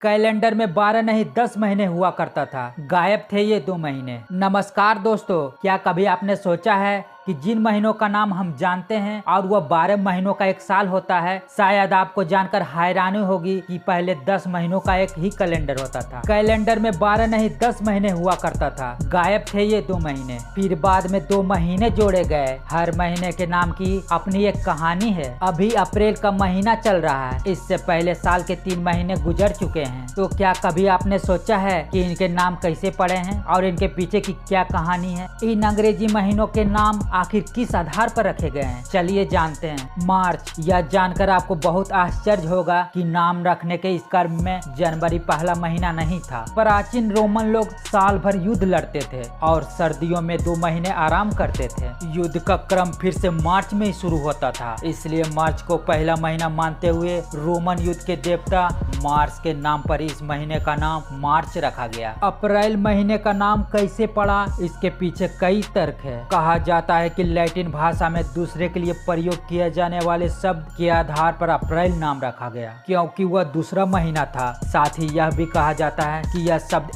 Calendar में 12 नहीं 10 महीने हुआ करता था, गायब थे ये 2 महीने। नमस्कार दोस्तों, क्या कभी आपने सोचा है कि जिन महीनों का नाम हम जानते हैं और वह 12 महीनों का एक साल होता है, शायद आपको जानकर हैरानी होगी कि पहले 10 महीनों का एक ही कैलेंडर होता था। कैलेंडर में 12 नहीं 10 महीने हुआ करता था, गायब थे ये 2 महीने। फिर बाद में 2 महीने जोड़े गए। हर महीने के नाम की अपनी एक कहानी है। अभी अप्रैल का महीना चल रहा है, इससे पहले साल के 3 महीने गुजर चुके हैं। तो क्या कभी आपने सोचा है कि इनके नाम कैसे पड़े हैं और इनके पीछे की क्या कहानी है? इन अंग्रेजी महीनों के नाम आखिर किस आधार पर रखे गए हैं, चलिए जानते हैं। मार्च, यह जानकर आपको बहुत आश्चर्य होगा कि नाम रखने के इस कर्म में जनवरी पहला महीना नहीं था। प्राचीन रोमन लोग साल भर युद्ध लड़ते थे और सर्दियों में 2 महीने आराम करते थे। युद्ध का क्रम फिर से मार्च में ही शुरू होता था, इसलिए मार्च को पहला महीना मानते हुए रोमन युद्ध के देवता मार्स के नाम पर इस महीने का नाम मार्च रखा गया। अप्रैल महीने का नाम कैसे पड़ा, इसके पीछे कई तर्क है। कहा जाता है कि लैटिन भाषा में दूसरे के लिए प्रयोग किए जाने वाले शब्द के आधार पर अप्रैल नाम रखा गया, क्योंकि वह दूसरा महीना था। साथ ही यह भी कहा जाता है कि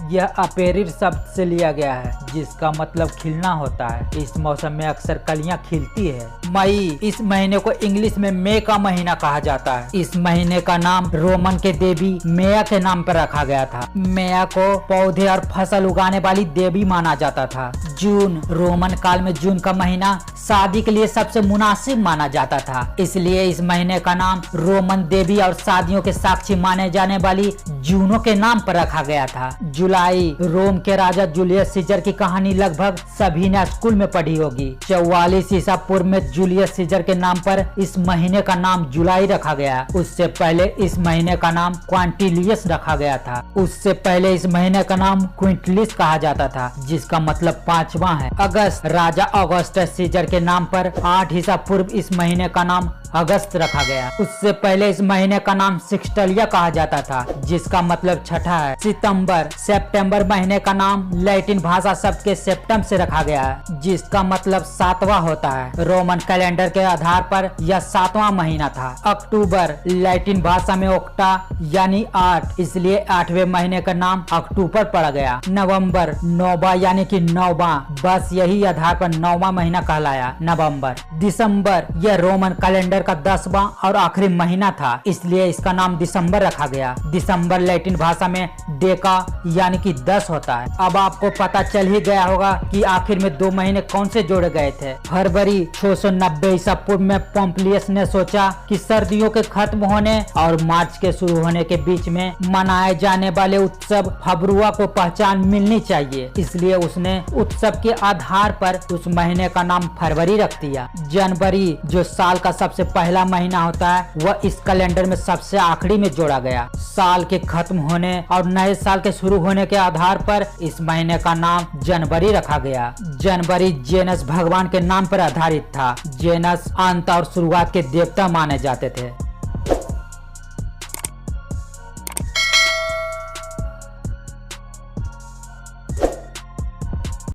यह अपेरिर शब्द से लिया गया है, जिसका मतलब खिलना होता है। इस मौसम में अक्सर कलियां खिलती है। मई, इस महीने को इंग्लिश में मई का महीना कहा जाता है। इस महीने का नाम रोमन के देवी मेया के नाम पर रखा गया था। मेया को पौधे और फसल उगाने वाली देवी माना जाता था। जून, रोमन काल में जून का महीना शादी के लिए सबसे मुनासिब माना जाता था, इसलिए इस महीने का नाम रोमन देवी और शादियों के साक्षी माने जाने वाली जूनो के नाम पर रखा गया था। जुलाई, रोम के राजा जूलियस सीजर की कहानी लगभग सभी ने स्कूल में पढ़ी होगी। 44 ईसा पूर्व में जूलियस सीजर के नाम पर इस महीने का नाम जुलाई रखा गया। उससे पहले इस महीने का नाम क्वांटिलियस रखा गया था। उससे पहले इस महीने का नाम क्विंटलिस कहा जाता था, जिसका मतलब 5वां है। अगस्त, राजा ऑगस्टस सीजर के नाम पर 8 ईसा पूर्व इस महीने का नाम अगस्त रखा गया। उससे पहले इस महीने का नाम सिक्सटलिया कहा जाता था, जिसका मतलब छठा है। सितंबर, सितंबर महीने का नाम लैटिन भाषा शब्द के सेप्टम से रखा गया है, जिसका मतलब 7वां होता है। रोमन कैलेंडर के आधार पर यह 7वां महीना था। अक्टूबर, लैटिन भाषा में ओक्टा यानी 8, इसलिए 8वें महीने का नाम अक्टूबर पड़ गया। नवंबर, नौवा यानी कि 9वां, बस यही आधार पर 9वां महीना कहलाया नवंबर। दिसंबर, यह रोमन कैलेंडर का 10वां और आखिरी महीना था, इसलिए इसका नाम दिसंबर रखा गया। दिसंबर लैटिन भाषा में डेका यानी कि 10 होता है। अब आपको पता चल ही गया होगा कि आखिर में 2 महीने कौन से जोड़े गए थे। फरवरी, 690 ईसा पूर्व में पोम्पिलियस ने सोचा कि सर्दियों के खत्म होने और मार्च के शुरू होने के बीच में मनाए जाने वाले उत्सव फब्रुआ को पहचान मिलनी चाहिए, इसलिए उसने उत्सव के आधार पर उस महीने का नाम फरवरी रख दिया। जनवरी, जो साल का सबसे पहला महीना होता है, वह इस कैलेंडर में सबसे आखिरी में जोड़ा गया। साल के खत्म होने और नए साल के शुरू होने के आधार पर इस महीने का नाम जनवरी रखा गया। जनवरी जेनस भगवान के नाम पर आधारित था। जेनस अंत और शुरुआत के देवता माने जाते थे।